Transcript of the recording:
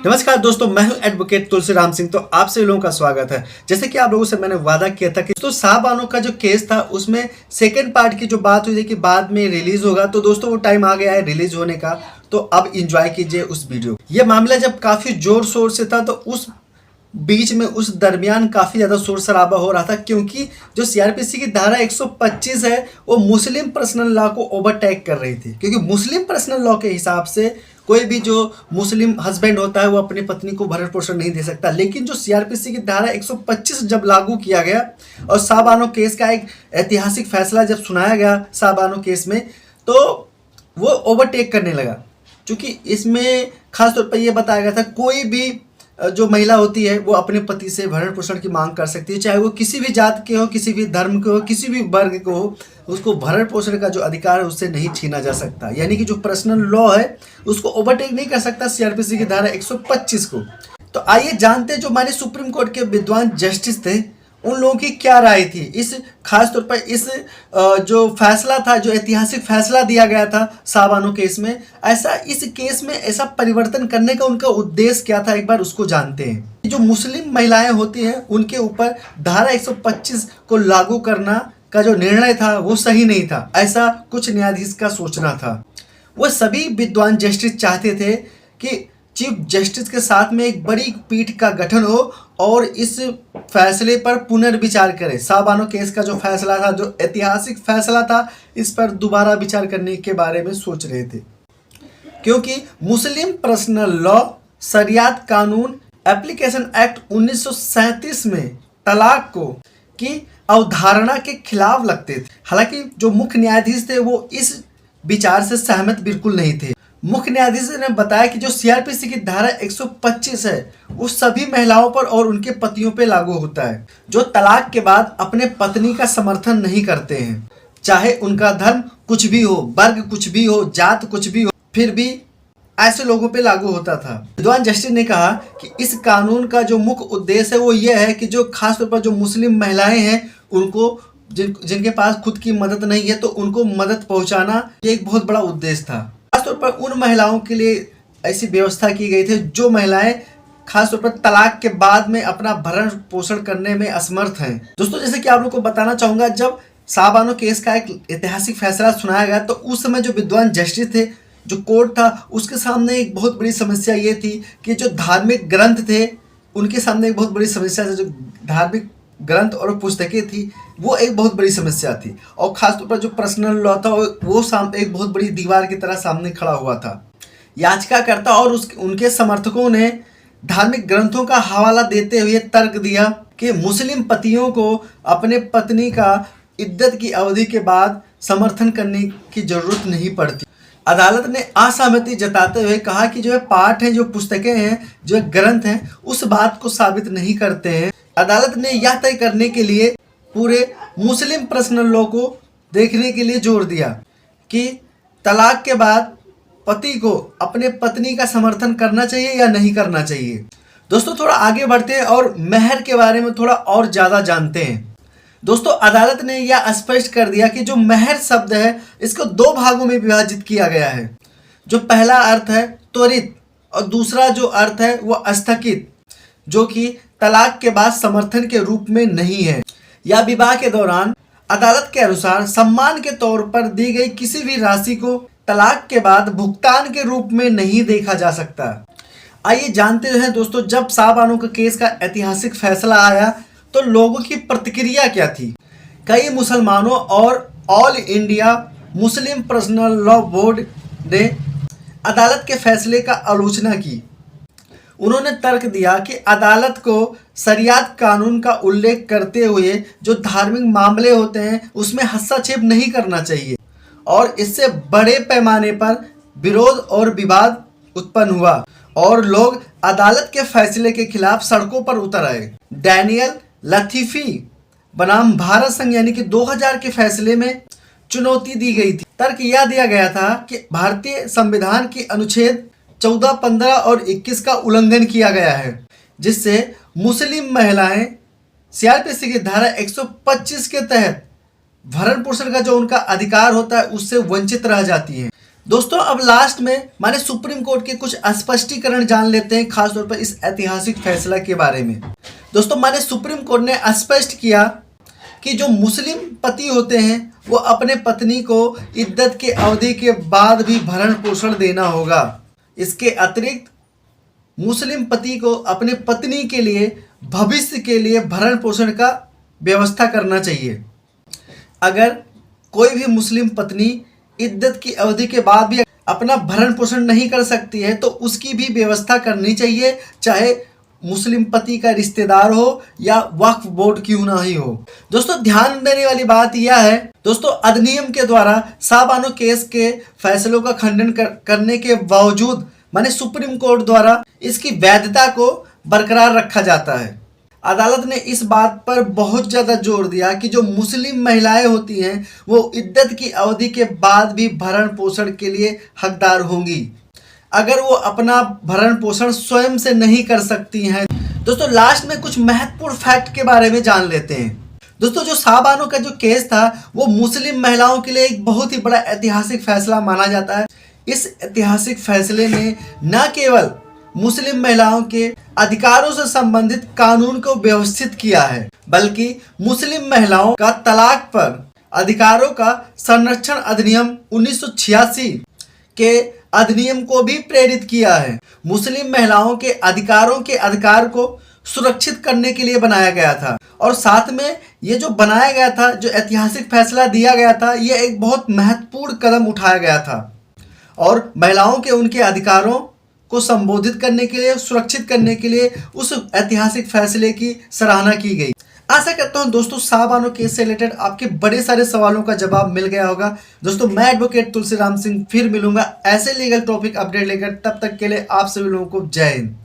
नमस्कार दोस्तों, मैं हूं एडवोकेट तुलसीराम सिंह। तो आप सभी लोगों का स्वागत है। जैसे कि आप लोगों से मैंने वादा किया था कि दोस्तों शाहबानो का जो केस था उसमें सेकंड पार्ट की जो बात हुई थी कि बाद में रिलीज होगा, तो दोस्तों वो टाइम आ गया है रिलीज होने का। तो अब एंजॉय कीजिए उस वीडियो। ये मामला जब काफी जोर शोर से था तो उस बीच में उस दरमियान काफी ज्यादा शोर शराबा हो रहा था, क्योंकि जो सीआरपीसी की धारा 125 है वो मुस्लिम पर्सनल लॉ को ओवरटेक कर रही थी। क्योंकि मुस्लिम पर्सनल लॉ के हिसाब से कोई भी जो मुस्लिम हस्बैंड होता है वो अपनी पत्नी को भरण पोषण नहीं दे सकता। लेकिन जो सीआरपीसी की धारा 125 जब लागू किया गया और शाहबानो केस का एक ऐतिहासिक फैसला जब सुनाया गया शाहबानो केस में, तो वो ओवरटेक करने लगा। क्योंकि इसमें खास तौर पर यह बताया गया था कोई भी जो महिला होती है वो अपने पति से भरण पोषण की मांग कर सकती है, चाहे वो किसी भी जात के हो, किसी भी धर्म के हो, किसी भी वर्ग को हो। उसको भरण पोषण का जो अधिकार है उससे नहीं छीना जा सकता। यानी कि जो पर्सनल लॉ है उसको ओवरटेक नहीं कर सकता सीआरपीसी की धारा 125 को। तो आइए जानते हैं जो हमारे सुप्रीम कोर्ट के विद्वान जस्टिस थे उन लोगों की क्या राय थी इस खास तौर पर इस जो फैसला था, जो ऐतिहासिक फैसला दिया गया था शाहबानो केस में। ऐसा इस केस में ऐसा परिवर्तन करने का उनका उद्देश्य क्या था, एक बार उसको जानते हैं। जो मुस्लिम महिलाएं होती हैं उनके ऊपर धारा 125 को लागू करना का जो निर्णय था वो सही नहीं था, ऐसा कुछ न्यायाधीश का सोचना था। वह सभी विद्वान जस्टिस चाहते थे कि चीफ जस्टिस के साथ में एक बड़ी पीठ का गठन हो और इस फैसले पर पुनर्विचार करे। शाहबानो केस का जो फैसला था, जो ऐतिहासिक फैसला था, इस पर दोबारा विचार करने के बारे में सोच रहे थे। क्योंकि मुस्लिम पर्सनल लॉ शरियत कानून एप्लीकेशन एक्ट 1937 में तलाक को की अवधारणा के खिलाफ लगते थे। हालांकि जो मुख्य न्यायाधीश थे वो इस विचार से सहमत बिल्कुल नहीं थे। मुख्य न्यायाधीश ने बताया कि जो सीआरपीसी की धारा 125 है वो सभी महिलाओं पर और उनके पतियों पर लागू होता है जो तलाक के बाद अपने पत्नी का समर्थन नहीं करते हैं, चाहे उनका धर्म कुछ भी हो, वर्ग कुछ भी हो, जात कुछ भी हो, फिर भी ऐसे लोगों पे लागू होता था। विद्वान जस्टिस ने कहा कि इस कानून का जो मुख्य उद्देश्य है वो ये है कि जो खासतौर पर जो मुस्लिम महिलाएं हैं उनको जिनके पास खुद की मदद नहीं है तो उनको मदद पहुंचाना ये एक बहुत बड़ा उद्देश्य था। खासतौर पर उन महिलाओं के लिए ऐसी व्यवस्था की गई थी जो महिलाएं खासतौर पर तलाक के बाद में अपना भरण पोषण करने में असमर्थ हैं। दोस्तों, जैसे कि आप लोग को बताना चाहूंगा, जब शाहबानो केस का एक ऐतिहासिक फैसला सुनाया गया तो उस समय जो विद्वान जस्टिस थे, जो कोर्ट था, उसके सामने एक बहुत बड़ी समस्या ये थी कि जो धार्मिक ग्रंथ थे उनके सामने एक बहुत बड़ी समस्या थी। जो धार्मिक ग्रंथ और पुस्तकें थी वो एक बहुत बड़ी समस्या थी और खासतौर पर जो पर्सनल लॉ था वो एक बहुत बड़ी दीवार की तरह सामने खड़ा हुआ था। याचिकाकर्ता और उनके समर्थकों ने धार्मिक ग्रंथों का हवाला देते हुए तर्क दिया कि मुस्लिम पतियों को अपने पत्नी का इद्दत की अवधि के बाद समर्थन करने की जरूरत नहीं पड़ती। अदालत ने असहमति जताते हुए कहा कि जो पाठ हैं, जो पुस्तकें हैं, जो ग्रंथ हैं, उस बात को साबित नहीं करते हैं। अदालत ने यह तय करने के लिए पूरे मुस्लिम पर्सनल लॉ को देखने के लिए जोर दिया कि तलाक के बाद पति को अपने पत्नी का समर्थन करना चाहिए या नहीं करना चाहिए। दोस्तों, थोड़ा आगे बढ़ते हैं और मेहर के बारे में थोड़ा और ज़्यादा जानते हैं। दोस्तों, अदालत ने यह स्पष्ट कर दिया कि जो मेहर शब्द है इसको दो भागों में विभाजित किया गया है। जो पहला अर्थ है त्वरित और दूसरा जो अर्थ है वो स्थगित, जो कि तलाक के बाद समर्थन के रूप में नहीं है। या विवाह के दौरान अदालत के अनुसार सम्मान के तौर पर दी गई किसी भी राशि को तलाक के बाद भुगतान के रूप में नहीं देखा जा सकता। आइए जानते हैं दोस्तों, जब शाहबानो के केस का ऐतिहासिक फैसला आया तो लोगों की प्रतिक्रिया क्या थी। कई मुसलमानों और all India Muslim personal law board ने अदालत के फैसले का आलोचना की। उन्होंने तर्क दिया कि अदालत को शरियत कानून का उल्लेख करते हुए जो धार्मिक मामले होते हैं उसमें हस्तक्षेप नहीं करना चाहिए और इससे बड़े पैमाने पर विरोध और विवाद उत्पन्न हुआ और लोग अदालत के फैसले के खिलाफ सड़कों पर उतर आए। डैनियल लतीफी बनाम भारत संघ यानी कि 2000 के फैसले में चुनौती दी गई थी। तर्क यह दिया गया था कि भारतीय संविधान की अनुच्छेद 14, 15 और 21 का उल्लंघन किया गया है, जिससे मुस्लिम महिलाएं सीआरपीसी की धारा 125 के तहत भरण पोषण का जो उनका अधिकार होता है उससे वंचित रह जाती हैं। दोस्तों अब लास्ट में माने सुप्रीम कोर्ट के कुछ स्पष्टीकरण जान लेते हैं, खासतौर पर इस ऐतिहासिक फैसला के बारे में। दोस्तों माने सुप्रीम कोर्ट ने स्पष्ट किया कि जो मुस्लिम पति होते हैं वो अपने पत्नी को इद्दत की अवधि के बाद भी भरण पोषण देना होगा। इसके अतिरिक्त मुस्लिम पति को अपने पत्नी के लिए भविष्य के लिए भरण पोषण का व्यवस्था करना चाहिए। अगर कोई भी मुस्लिम पत्नी इद्दत की अवधि के बाद भी अपना भरण पोषण नहीं कर सकती है तो उसकी भी व्यवस्था करनी चाहिए, चाहे मुस्लिम पति का रिश्तेदार हो या वक्फ बोर्ड क्यों ना ही हो। दोस्तों ध्यान देने वाली बात यह है, दोस्तों अधिनियम के द्वारा शाहबानो केस के फैसलों का खंडन करने के बावजूद माने सुप्रीम कोर्ट द्वारा इसकी वैधता को बरकरार रखा जाता है। अदालत ने इस बात पर बहुत ज़्यादा जोर दिया कि जो मुस्लिम महिलाएं होती हैं वो इद्दत की अवधि के बाद भी भरण पोषण के लिए हकदार होंगी अगर वो अपना भरण पोषण स्वयं से नहीं कर सकती हैं। दोस्तों लास्ट में कुछ महत्वपूर्ण फैक्ट के बारे में जान लेते हैं। दोस्तों जो शाहबानो का जो केस था वो मुस्लिम महिलाओं के लिए एक बहुत ही बड़ा ऐतिहासिक फैसला माना जाता है। इस ऐतिहासिक फैसले ने न केवल मुस्लिम महिलाओं के अधिकारों से संबंधित कानून को व्यवस्थित किया है बल्कि मुस्लिम महिलाओं का तलाक पर अधिकारों का संरक्षण अधिनियम 1986 के अधिनियम को भी प्रेरित किया है। मुस्लिम महिलाओं के अधिकारों के अधिकार को सुरक्षित करने के लिए बनाया गया था और साथ में ये जो बनाया गया था, जो ऐतिहासिक फैसला दिया गया था, ये एक बहुत महत्वपूर्ण कदम उठाया गया था और महिलाओं के उनके अधिकारों को संबोधित करने के लिए, सुरक्षित करने के लिए उस ऐतिहासिक फैसले की सराहना की गई। आशा करता हूं दोस्तों शाहबानो केस से रिलेटेड आपके बड़े सारे सवालों का जवाब मिल गया होगा। दोस्तों मैं एडवोकेट तुलसीराम सिंह फिर मिलूंगा ऐसे लीगल टॉपिक अपडेट लेकर। तब तक के लिए आप सभी लोगों को जय हिंद।